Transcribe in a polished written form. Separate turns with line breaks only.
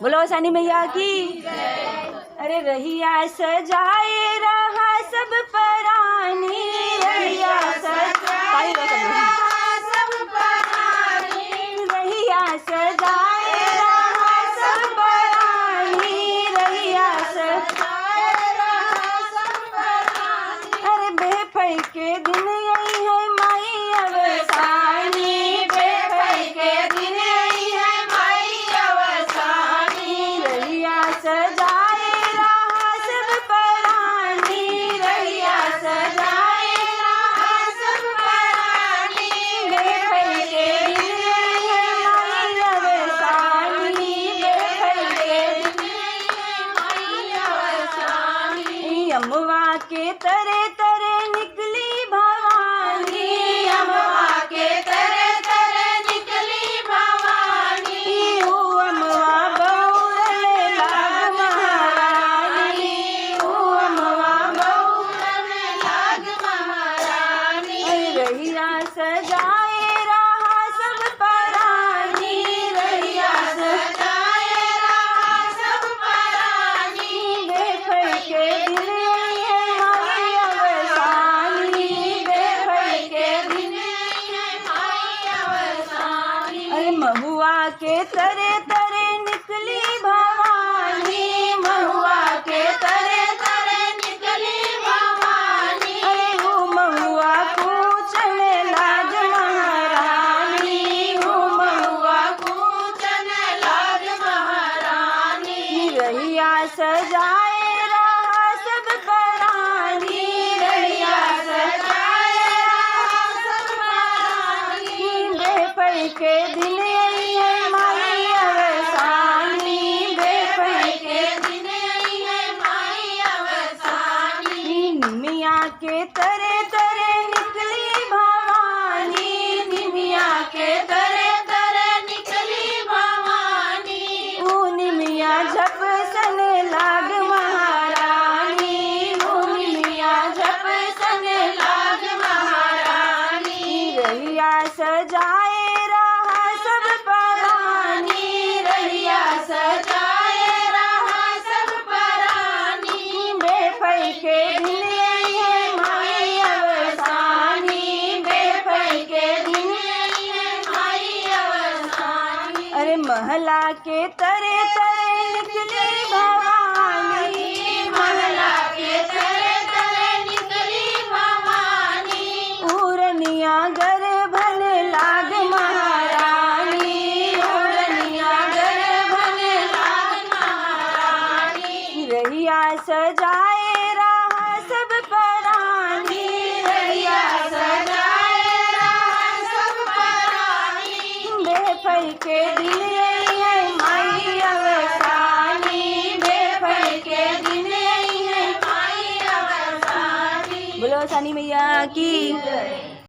बोलो सनी मैया की। अरे रहिया सजाए रहा सब परानी, रहिया सजाए सब परानी, रहिया सजाए रहा सब परानी, रहिया सजाए रहा सब परानी। अरे बेफई के दिन यही है माई अवसानी, बेफई के दिन यही है माई अवसानी, रहिया सजाए रहा सब परानी, रहिया सजाए रहा सब परानी, बेफई के दिन यही है माई अवसानी, बेफई के दिन यही है माई अवसानी। अम्मा के तरे तरे निकली भवानी, अम्मा के तरे तरे निकली भवानी, ओ अम्मा बहुरले लाग महारानी, ओ अम्मा बहुरले लाग महारानी। रहिया सजाए रहा सब परानी, रहिया सजाए रहा सब परानी, बेफई के दिन यही है माई अवसानी, बेफई के दिन यही है माई अवसानी। अरे महुआ के तरे तरे निकली भवानी, महुआ के तरे तरे निकली भवानी, अरे वो महुआ पूछने लाज महारानी, वो महुआ पूछने लाज महारानी। रहिया सजाए रहा सब परानी, रहिया सजाए रहा सब परानी, बेफई के दिन यही है माई अवसानी, बेफई के दिन यही है माई अवसानी। निमिया के तरे तरे निकली भवानी, निमिया के तरे तरे निकली भवानी, ओ निमिया झप सन लाग महारानी, ओ निमिया झप सन लाग महारानी। रहिया सजाए रहा सब परानी, रहिया सजाए रहा सब परानी, बेफई के दिन यही है माई अवसानी, बेफई के दिन यही है माई अवसानी। अरे महला के तरे तरे निकली भवानी, महला के तरे तरे निकली भवानी, उरनिया गर्भन लाग महारानी, उरनिया गर्भन लाग महारानी। रहिया सजाए रहा सब परानी, रहिया सजाए रहा सब परानी, बेफई के दिन यही है माई अवसानी, बेफई के दिन यही है माई अवसानी। बोलो सनी मैया की।